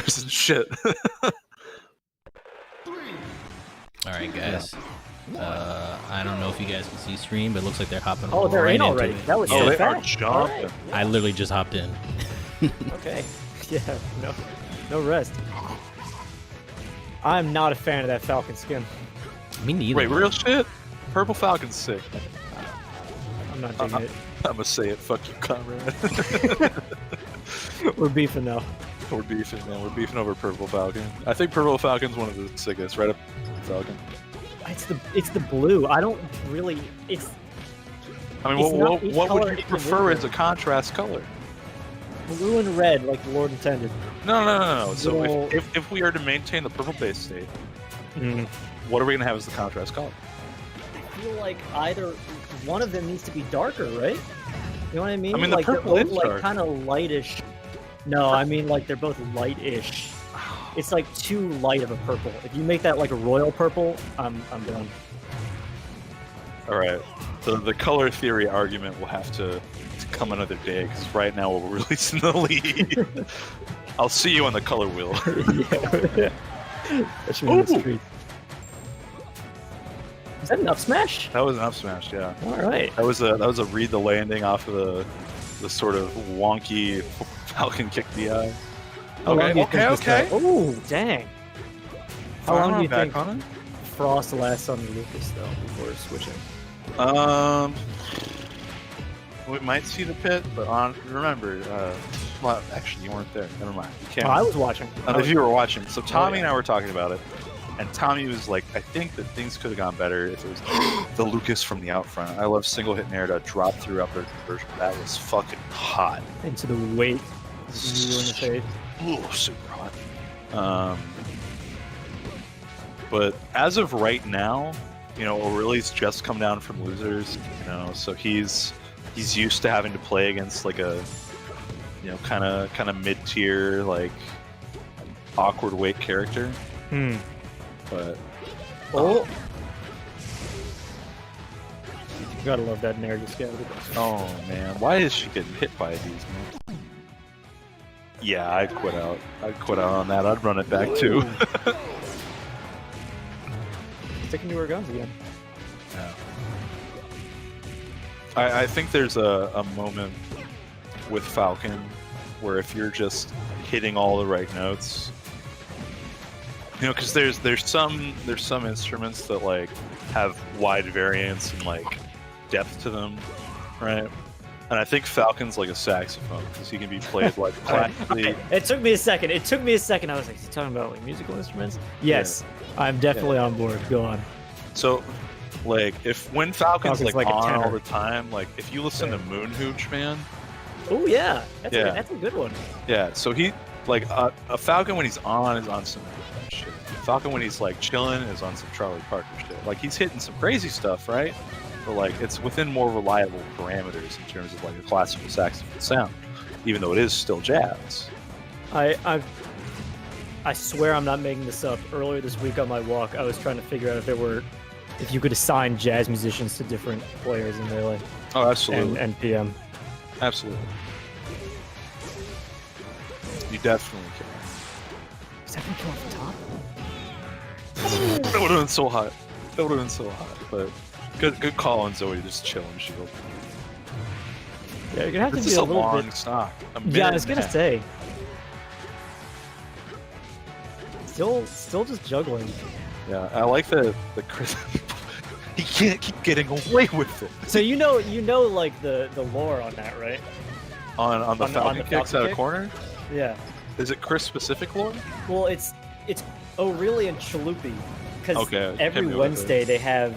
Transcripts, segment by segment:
colors and shit. Alright, guys. I don't know if you guys can see stream, but it looks like they're hopping they're right in into already. it. That was Oh, so they are fast. jumping. Right. I literally just hopped in. Okay. Yeah, no rest. I'm not a fan of that Falcon skin. Me neither. Wait, real shit? Purple Falcon's sick. I'm not digging it. I'm gonna say it. Fuck you, Conrad. We're beefing though. We're beefing, man. We're beefing over Purple Falcon. I think Purple Falcon's one of the sickest, right up Falcon. It's the blue. I don't really. It's. I mean, It's not each what color would you prefer as a individually. contrast color? Blue and red, like the Lord intended. No. So Little- if we are to maintain the purple base state, what are we gonna have as the contrast color? I feel like either one of them needs to be darker, right? You know what I mean? I mean, the like purple they're is both like dark. kind of lightish. No, I mean like they're both lightish. It's like too light of a purple. If you make that like a royal purple, I'm done. All right. The color theory argument will have to come another day because right now we're releasing the lead. I'll see you on the color wheel. Yeah. That should be in the Ooh. street. Is that an up smash? That was an up smash, yeah. All right. That was a read the landing off of the sort of wonky Falcon kick DI. How long do you think this okay. guy- Oh, dang. How long do you back think on it? Frost lasts on the Lucas though before switching? We might see the pit, but remember, well, actually, you weren't there. Never mind. You can't. Oh, I was watching. If you were watching, so Tommy yeah. and I were talking about it, and Tommy was like, "I think that things could have gone better if it was the Lucas from the out front. I love single hit Nair to drop through up their conversion. That was fucking hot. Into the weight. You in the face. Ooh, super hot. But as of right now, you know, O'Reilly's just come down from losers, you know, so he's used to having to play against like a, you know, kind of mid-tier, like awkward weight character. But Oh. You gotta love that Nair just got oh man, why is she getting hit by these, man? Yeah, I'd quit out. I'd quit out on that. I'd run it back too. Sticking to her guns again. Yeah. I think there's a moment with Falcon where if you're just hitting all the right notes, you know, because there's some instruments that like have wide variance and like depth to them, right? And I think Falcon's like a saxophone because he can be played like classically. It took me a second. I was like, is he talking about like musical instruments? Yes, I'm definitely on board. Go on. So, like, when Falcon's like like a on tenor. all the time, like if you listen to Moon Hooch, man, Oh yeah, Yeah. That's a good one. yeah. So he like a Falcon when he's on is on some shit. Falcon when he's like chilling is on some Charlie Parker shit. Like he's hitting some crazy stuff, right? But like it's within more reliable parameters in terms of like a classical saxophone sound, even though it is still jazz. I swear I'm not making this up. Earlier this week on my walk, I was trying to figure out if you could assign jazz musicians to different players in Melee Oh, absolutely, and PM. absolutely. You definitely can. Is that gonna come off the top? That would have been so hot. That would have been so hot. But good call on Zoe, just chilling shield. Yeah, you're gonna have This to is be a a little long bit. stock. Yeah, I was gonna say. Still just juggling. Yeah, I like the Chris. He can't keep getting away with it. So you know like the lore on that, right? On the On the Falcon kicks Falcon out of kick? corner. Yeah. Is it Chris specific lore? Well, it's O'Reilly and Chalupi because Okay, every can't be Wednesday they have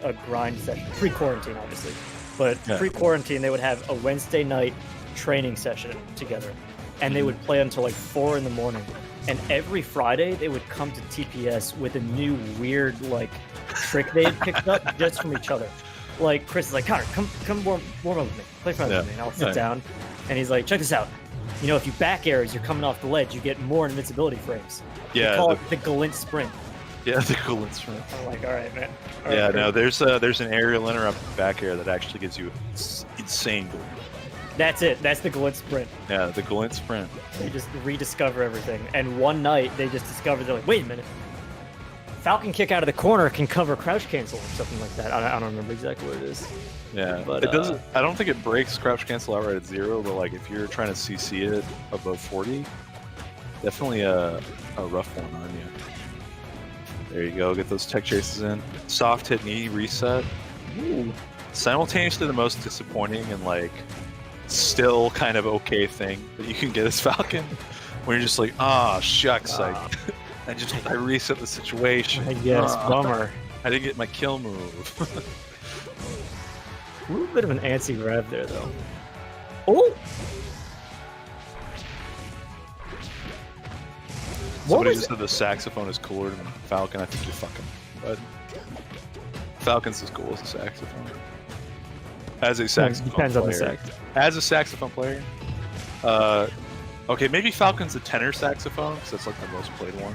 a grind session, pre-quarantine obviously, but Yeah. pre-quarantine they would have a Wednesday night training session together, and they would play until like 4 in the morning. And every Friday they would come to TPS with a new weird like trick they had picked up just from each other. Like Chris is like, Connor, come warm up with me, play front with me, and I'll sit Yeah. down. And he's like, check this out. You know, if you back air as you're coming off the ledge, you get more invincibility frames. They Yeah, call it the Glint Sprint. yeah, the cool instrument. I'm like, all right, man. Yeah, no, there's an aerial interrupt back air that actually gives you insane goal. That's it. That's the glint sprint. Yeah, the glint sprint. They just rediscover everything. And one night, they just discovered, they're like, wait a minute. Falcon kick out of the corner can cover crouch cancel or something like that. I don't remember exactly what it is. Yeah, But, it doesn't. I don't think it breaks crouch cancel outright at 0, but like if you're trying to CC it above 40, definitely a rough one on you. There you go. Get those tech chases in. Soft hit knee reset. Ooh. Simultaneously, the most disappointing and like still kind of okay thing that you can get as Falcon, when you're just like, ah, shucks, I reset the situation. I guess, bummer. I didn't get my kill move. A little bit of an antsy grab there, though. Oh! Somebody just said the saxophone is cooler than Falcon. I think you're fucking. But Falcon's as cool as a saxophone. As a saxophone Depends player. on the sax. As a saxophone player. Okay, maybe Falcon's the tenor saxophone, because that's like the most played one.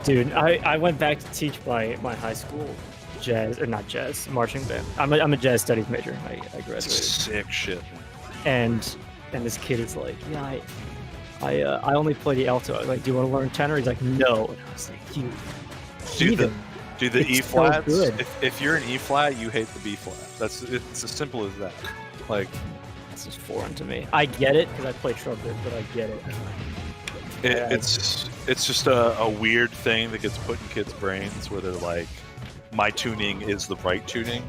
Dude, I went back to teach my high school jazz, or not jazz, marching band. I'm a jazz studies major. I graduated. Sick shit, man. And this kid is like, yeah, I only play the alto. I was like, do you want to learn tenor? He's like, no. And I was like, Dude, the it's E so flats. good. If you're an E flat, you hate the B flat. It's as simple as that. Like, this is foreign to me. I get it because I play trumpet, but I get it. it's just a weird thing that gets put in kids' brains where they're like, my tuning is the right tuning.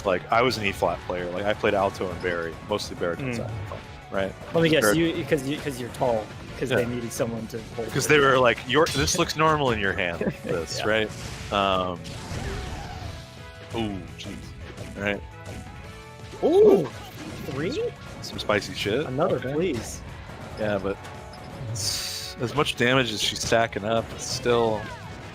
Like, I was an E flat player. Like, I played alto and bari, mostly baritone saxophone, right? Let me guess, because you're tall. Because they needed someone to hold. Because they were like, this looks normal in your hand. This, Yeah. right? Ooh, jeez. Right? Ooh, 3? Some spicy shit. Another, Okay. please. Yeah, but as much damage as she's stacking up, it's still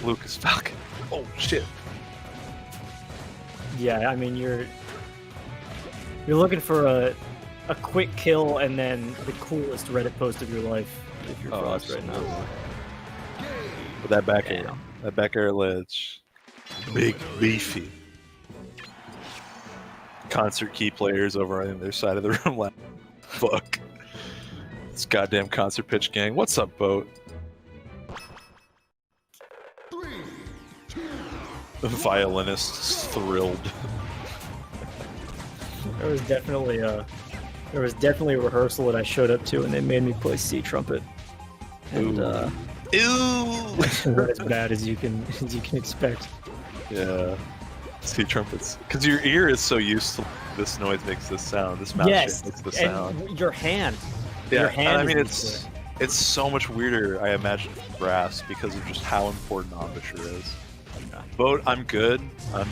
Lucas Falcon. Oh shit. Yeah, I mean you're looking for a quick kill and then the coolest Reddit post of your life if you're Frost right now. But that back air ledge, big beefy. Concert key players over on their side of the room. Like, fuck. This goddamn concert pitch gang. What's up, boat? The violinist thrilled. There was definitely a rehearsal that I showed up to and they made me play C trumpet. And Ew! not as bad as you can expect. Yeah. C trumpets. Because your ear is so used to this noise makes this sound. This mouth shape makes the sound. And your hand. Yeah, Your hand I mean is it's so much weirder, I imagine, for brass because of just how important embouchure is. Boat, I'm good. I'm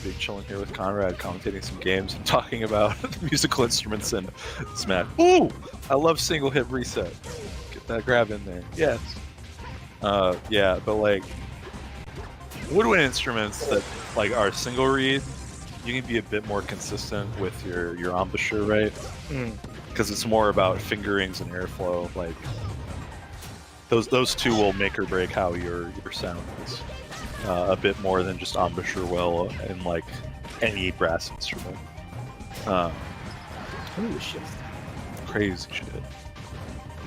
big chilling here with Conrad, commentating some games and talking about musical instruments and Smash. Ooh, I love single hit reset. Get that grab in there. Yes. Yeah, but like woodwind instruments that like are single reed, you can be a bit more consistent with your embouchure, right? Because it's more about fingerings and airflow. Like those two will make or break how your sound is. A bit more than just embouchure well in like any brass instrument. Holy shit. Crazy shit.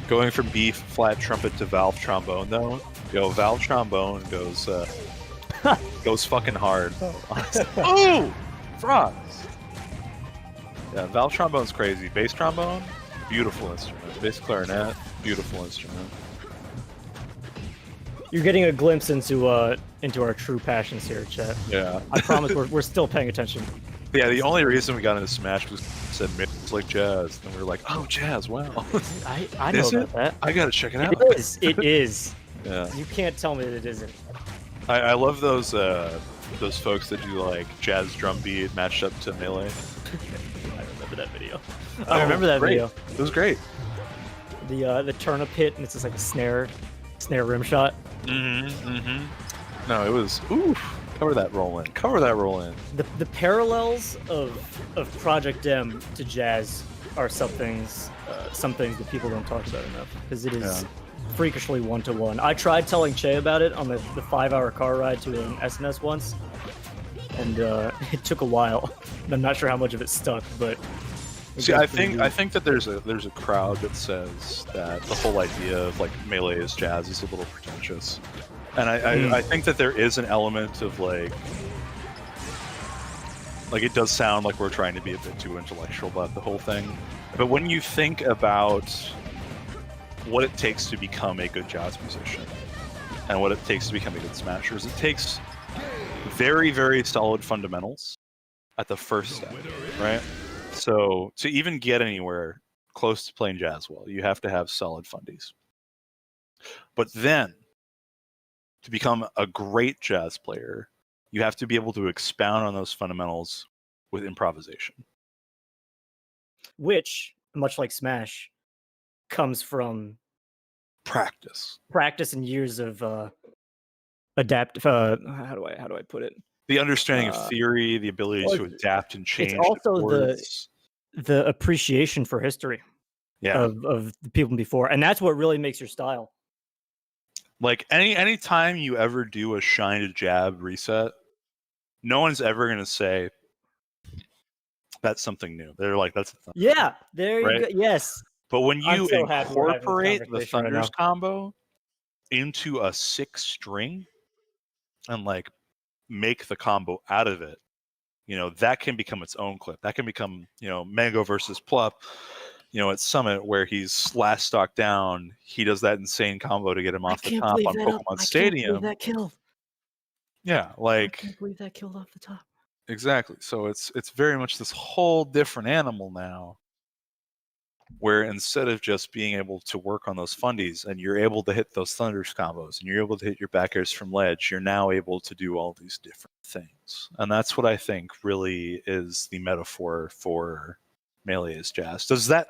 Going from B flat trumpet to valve trombone though, valve trombone goes fucking hard. Ooh! Frogs! Yeah, valve trombone's crazy. Bass trombone, beautiful instrument. Bass clarinet, beautiful instrument. You're getting a glimpse into our true passions here, chat. Yeah. I promise we're still paying attention. Yeah, the only reason we got into Smash was said it's like jazz, and we were like, oh, jazz, wow. I know about that. I gotta check it out. It is. It is. Yeah. You can't tell me that it isn't. I love those folks that do like jazz drum beat matched up to melee. I remember that video. I remember that video. It was great. The turnip hit and it's just like a snare rim shot. No, it was cover that roll in. Cover that roll in. The parallels of Project M to jazz are some things that people don't talk about enough because it is freakishly one-to-one. I tried telling Che about it on the 5-hour car ride to an SNS once, and it took a while. I'm not sure how much of it stuck, but See, I think that there's a crowd that says that the whole idea of like melee is jazz is a little pretentious, and I think that there is an element of like it does sound like we're trying to be a bit too intellectual about the whole thing. But when you think about what it takes to become a good jazz musician and what it takes to become a good smasher, it takes very, very solid fundamentals at the first step, right? So to even get anywhere close to playing jazz well, you have to have solid fundies. But then to become a great jazz player, you have to be able to expound on those fundamentals with improvisation. Which, much like Smash, comes from practice and years of adapt. How do I put it? The understanding of theory, the ability to adapt and change. It's also the appreciation for history of the people before, and that's what really makes your style. Like any time you ever do a shine to jab reset, no one's ever gonna say that's something new. They're like, that's there you go. Yes. But when you incorporate the Thunders combo into a 6-string and like make the combo out of it, that can become its own clip. That can become, Mango versus Plup, at Summit, where he's last stock down, he does that insane combo to get him off the top on Pokemon Stadium. That killed. Yeah, I can't believe that killed off the top. Exactly. So it's very much this whole different animal now, where instead of just being able to work on those fundies and you're able to hit those Thunders combos and you're able to hit your back airs from ledge, you're now able to do all these different things. And that's what I think really is the metaphor for melee is jazz. Does that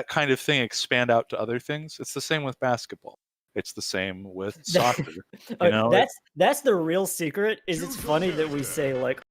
kind of thing expand out to other things? It's the same with basketball. It's the same with soccer. That's the real secret. Is it's funny that we say like